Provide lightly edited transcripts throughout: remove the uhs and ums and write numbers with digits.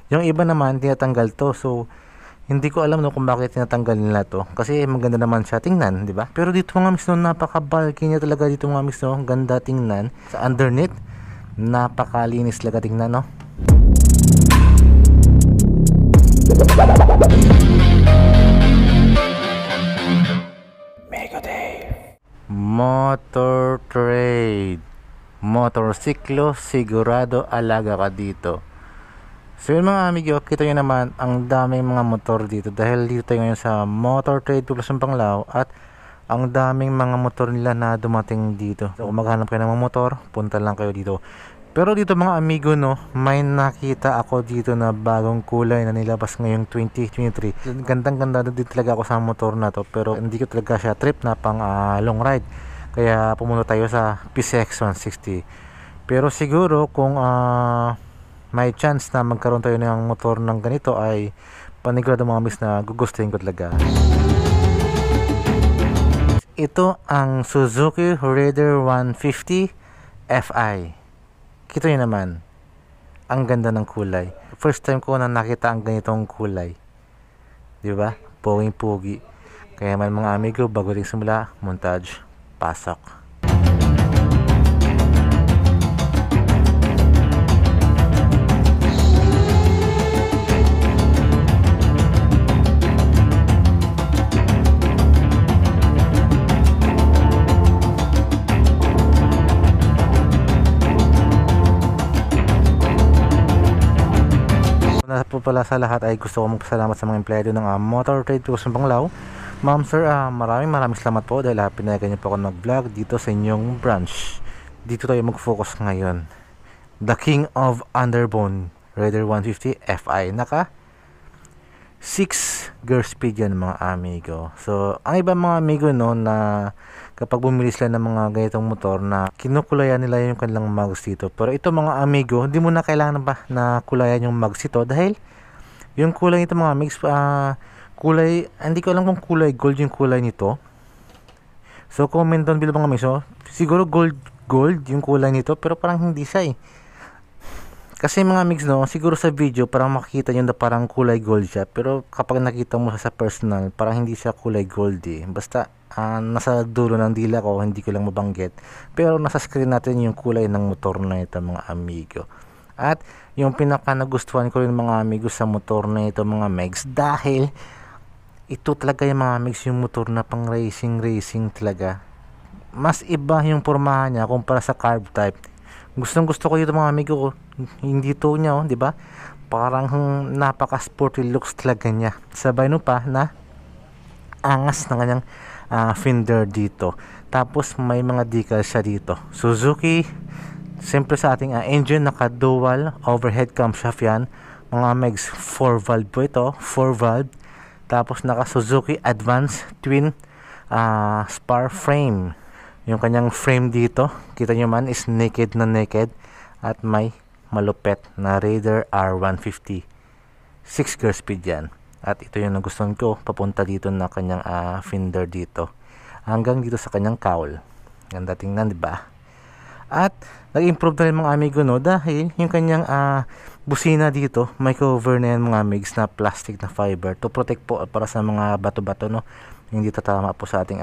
Yung iba naman tinatanggal to. So hindi ko alam no kung bakit tinatanggal nila to. Kasi maganda naman siya tingnan, di ba? Pero dito mga miss no, napaka-bulky niya talaga dito mga miss no. Ganda tingnan. Sa underneath, napakalinis talaga tingnan no. Mega Dave. Motor Trade. Motorsiklo, sigurado alaga ka dito. So yun mga amigo, kita nyo naman ang daming mga motor dito dahil dito tayo ngayon sa Motor Trade Poblacion Panglao at ang daming mga motor nila na dumating dito. So kung maghanap kayo ng mga motor, punta lang kayo dito. Pero dito mga amigo no, may nakita ako dito na bagong kulay na nilabas ngayong 2023. Gandang ganda din talaga ako sa motor na to, pero hindi ko talaga siya trip na pang long ride. Kaya pumunta tayo sa PCX 160. Pero siguro kung may chance na magkaroon tayo ng motor ng ganito ay panigurado mga miss na gugustuhin ko talaga. Ito ang Suzuki Raider 150 Fi. Kita nyo naman, ang ganda ng kulay. First time ko na nakita ang ganitong kulay. Diba? Poging-pogi. Kaya man mga amigo, bago rin simula, montage, pasok. Po pala sa lahat ay gusto ko magpasalamat sa mga empleyado ng Motor Trade Poblacion Panglao. Ma'am sir, maraming salamat po dahil pinayagan niyo po ako mag-vlog dito sa inyong branch. Dito tayo mag-focus ngayon. The King of Underbone Raider 150 Fi. Naka 6 gear speed yan mga amigo. So ang iba mga amigo no na kapag bumili sila ng mga ganitong motor na kinukulayan nila yung kanilang mags dito. Pero ito mga amigo, hindi mo na kailangan ba na kulayan yung mags ito dahil yung kulay nito mga mix kulay, hindi ko alam kung kulay gold yung kulay nito. So comment down below mga miso. Siguro gold yung kulay nito pero parang hindi siya eh. Kasi mga mix no, siguro sa video parang makikita nyo na parang kulay gold siya. Pero kapag nakita mo sa personal, parang hindi siya kulay gold eh. Basta nasa dulo ng dila ko, hindi ko lang mabanggit. Pero nasa screen natin yung kulay ng motor na ito mga amigo. At yung pinaka nagustuhan ko rin mga amigo sa motor na ito mga megs, dahil ito talaga yung mga megs yung motor na pang racing talaga. Mas iba yung pormahan niya kumpara sa carb type. Gustong gusto ko ito mga amigo, hindi to niya di ba? Parang napaka sporty looks talaga niya. Sabay no pa na angas ng kanyang fender dito. Tapos may mga decals siya dito. Suzuki, siyempre sa ating engine naka dual overhead camshaft yan. Mga megs 4 valve po ito, 4 valve. Tapos naka Suzuki Advance Twin spar frame. Yung kanyang frame dito, kita nyo man is naked na naked at may malupet na Raider R150. 6 gear speed yan. At ito yung nagustuhan ko, papunta dito na kanyang fender dito. Hanggang dito sa kanyang cowl. Ganda tingnan, di ba? At nag-improve na rin mga amigo no dahil yung kanyang busina dito, may cover na yan mga amigs na plastic na fiber to protect po para sa mga bato-bato no. Hindi tatama po sa ating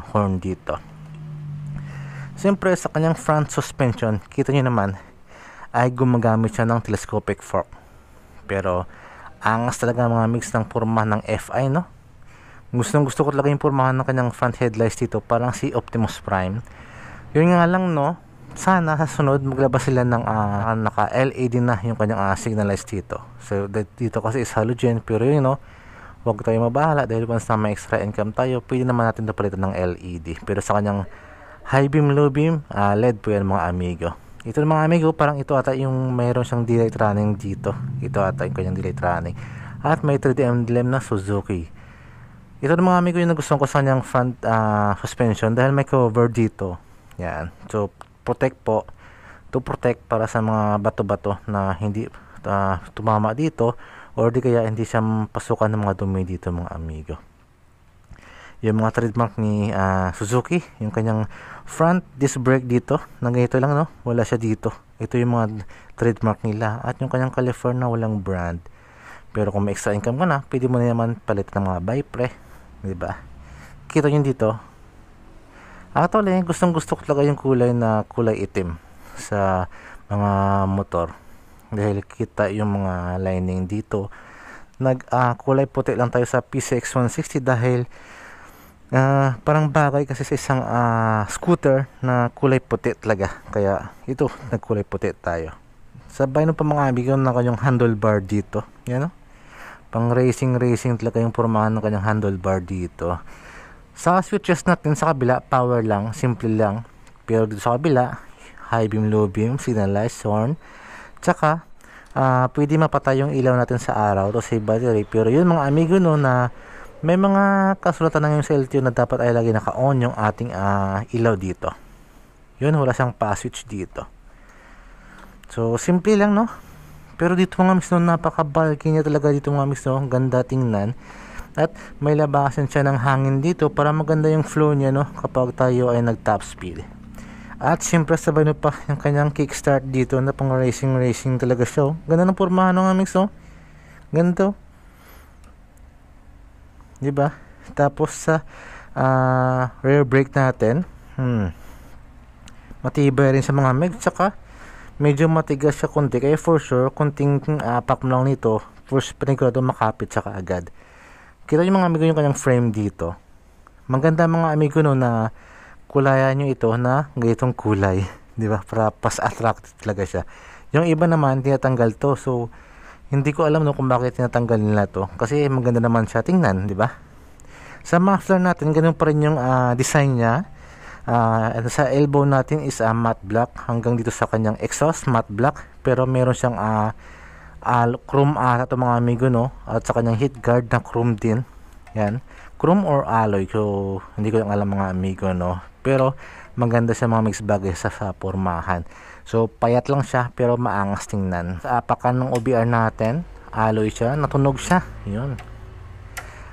horn dito. Siyempre sa kanyang front suspension, kita nyo naman ay gumagamit siya ng telescopic fork. Pero angas talaga mga mix ng porma ng Fi no. Gusto ko talaga yung pormahan ng kanyang front headlights dito, parang si Optimus Prime. Yun nga lang no, sana sa sunod maglabas sila ng naka LED na yung kanyang signal lights dito. So dito kasi is halogen, pero yun no, huwag tayo mabahala dahil once na may extra income tayo, pwede naman natin palitan ng LED. Pero sa kanyang high beam, low beam, LED po yan mga amigo. Ito mga amigo, parang ito ata yung mayroon siyang daylight running dito. Ito ata yung kanyang daylight running. At may 3D emblem na Suzuki. Ito mga amigo yung nagustuhan ko sa kanyang front suspension dahil may cover dito. Yan. So protect po. To protect para sa mga bato-bato na hindi tumama dito or di kaya hindi siya pasukan ng mga dumi dito mga amigo. Yung mga trademark ni Suzuki, yung kanyang front disc brake dito, na ganito lang no, wala siya dito. Ito yung mga trademark nila. At yung kanyang California walang brand. Pero kung may extra income ka na, pwede mo na naman palit ng mga Bypre, diba? Kita nyo dito. Actually, gustong gusto ko talaga yung kulay na kulay itim sa mga motor. Dahil kita yung mga lining dito. Kulay puti lang tayo sa PCX 160 dahil parang bagay kasi sa isang scooter na kulay puti talaga. Kaya ito, nagkulay puti tayo. Sabay nung pa mga amigo na kanyang handlebar dito. Yan o. Pang racing talaga yung pormahan ng kanyang handlebar dito. Sa switches natin sa kabila, power lang, simple lang. Pero dito sa kabila, high beam, low beam, signalized, horn. Tsaka, pwede mapatay yung ilaw natin sa araw to save battery. Pero yun mga amigo no, na may mga kasulatan na yung sa LTO na dapat ay lagi naka-on yung ating ilaw dito. Yun, wala siyang pa-switch dito. So, simple lang no. Pero dito mga miss no, napaka-bulky niya talaga dito mga miss no. Ganda tingnan. At may labasan siya ng hangin dito para maganda yung flow niya no, kapag tayo ay nag-top speed. At siyempre sabay no pa yung kanyang kickstart dito na pang racing talaga siya. Ganda ng pormahan ng aming so. Ganito. Diba? Tapos sa rear brake natin, matibay rin sa mga meg. Tsaka medyo matigas siya konti. Kaya for sure, konting pack mo lang nito, first panigurado makapit siya kaagad. Kita yung mga amigo yung kanyang frame dito. Maganda mga amigo no na kulayan nyo ito na ganitong kulay. Diba? Para pas attractive talaga siya. Yung iba naman tinatanggal to. So hindi ko alam no kung bakit tinatanggal nila to. Kasi maganda naman siya tingnan. Diba? Sa muffler natin ganun pa rin yung design nya. Sa elbow natin is matte black. Hanggang dito sa kanyang exhaust matte black. Pero meron siyang chrome ata ito mga amigo no. At sa kanyang heat guard na chrome din. Yan. Chrome or alloy. So hindi ko lang alam mga amigo no. Pero maganda siya mga mix bagay sa pormahan. So payat lang siya pero maangas tingnan. Sa apakan ng OBR natin, alloy siya, natunog siya. Yun.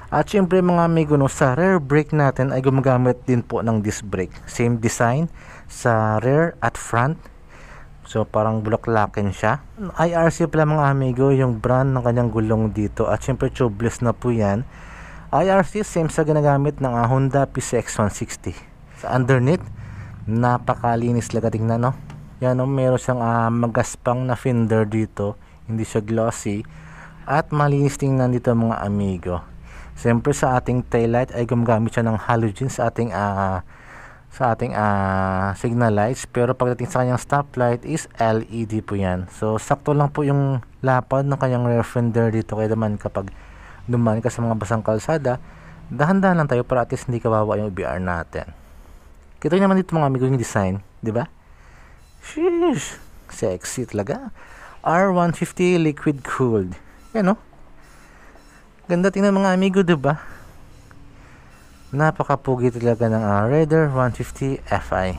At syempre mga amigo no, sa rear brake natin ay gumagamit din po ng disc brake. Same design sa rear at front. So parang bulaklakin siya. IRC pala mga amigo yung brand ng kanyang gulong dito. At syempre tubeless na po yan. IRC same sa ginagamit ng Honda PCX 160. Sa underneath, napakalinis talaga tingnan no. Yan no, meron siyang magaspang na fender dito. Hindi siya glossy. At malinis tingnan dito mga amigo. Siyempre sa ating taillight ay gumagamit siya ng halogen sa ating signal lights. Pero pagdating sa kanyang stoplight is LED po yan. So sakto lang po yung lapad ng kanyang rear fender dito. Kaya naman kapag dumaan ka sa mga basang kalsada, dahan-dahan lang tayo para at least hindi kawawa yung OBR natin. Kita nyo naman dito mga amigo yung design, di ba? Sheesh, sexy talaga. R150 liquid cooled. Yan no? Ganda tingnan mga amigo, di ba? Napakapugi talaga ng Raider 150 Fi.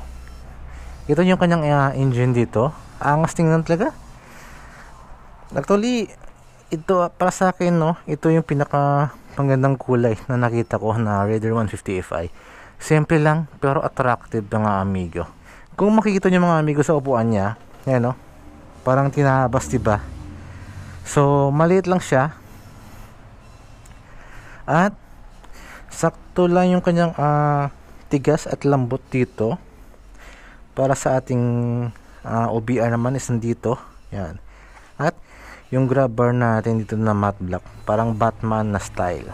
Ito yung kanyang engine dito. Angas tingnan talaga. Actually, ito para sa akin no, ito yung pinaka magandang kulay na nakita ko na Raider 150 Fi. Simple lang pero attractive mga amigo. Kung makikita niyo mga amigo sa upuan niya, yan no. Parang tinahabas, diba? So, maliit lang siya. At sakto lang yung kanyang tigas at lambot dito. Para sa ating OBR naman is nandito. Yan. At yung grab bar natin dito na matte black, parang Batman na style.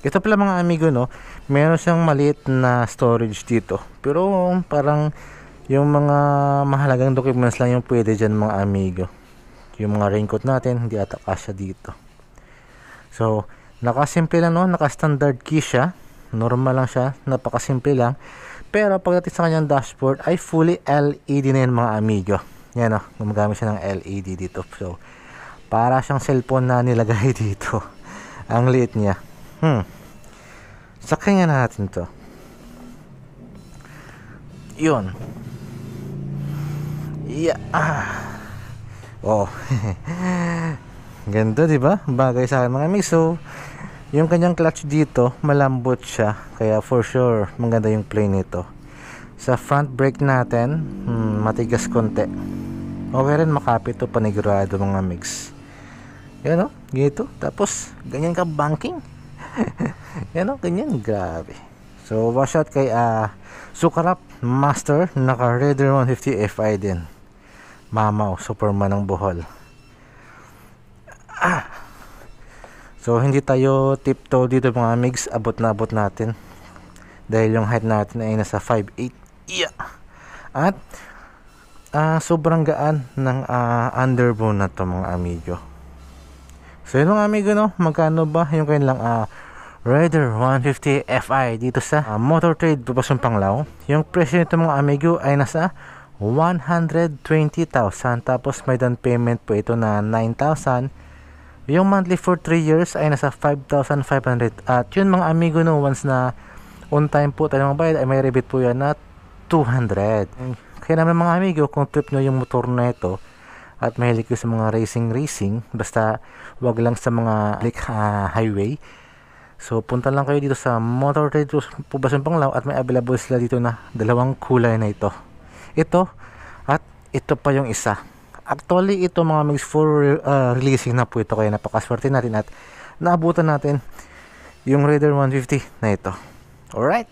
Ito pala mga amigo no, meron siyang maliit na storage dito. Pero parang yung mga mahalagang documents lang yung pwede dyan mga amigo. Yung mga raincoat natin, hindi ata kasya dito. So, nakasimple lang no, naka-standard key siya. Normal lang siya, napakasimple lang. Pero pagdating sa kanyang dashboard ay fully LED na yan mga amigo. Yan o, gumagamit siya ng LED dito. So, para siyang cellphone na nilagay dito. Ang liit niya. Sakay nga natin to. Yun. Yeah. Oh. Ganda, di ba? Bagay sa akin mga amigo. So, yung kanyang clutch dito, malambot siya. Kaya for sure, maganda yung play nito. Sa front brake natin, matigas konti. Okay rin makapit to, panigurado mga mix. Yan o, ganito. Tapos ganyan ka banking. Yan o, ganyan, grabe. So wash out kay Sukarap Master, naka Raider 150 FI din. Mamaw, Superman ng Bohol. So hindi tayo tiptoe dito mga mix, abot na abot natin. Dahil yung height natin ay nasa 5'8". Yeah. At sobrang gaan ng underbone na to mga amigo. So yun mga amigo, no, magkano ba yung kanilang Raider 150 FI dito sa Motor Trade Poblacion Panglao? Yung presyo nito mga amigo ay nasa 120,000. Tapos may down payment po ito na 9,000. Yung monthly for 3 years ay nasa 5,500. At yun mga amigo, no, once na on time po tayo magbayad ay may rebate po yan na 200. Kaya naman mga amigo, kung trip nyo yung motor na ito at mahilig ko sa mga racing, basta wag lang sa mga highway, so punta lang kayo dito sa Motor Trade Poblacion Panglao at may available sila dito na dalawang kulay na ito at ito pa yung isa. Actually ito mga mix for releasing na po ito, kaya napakaswerte natin at naabutan natin yung Raider 150 na ito. Alright.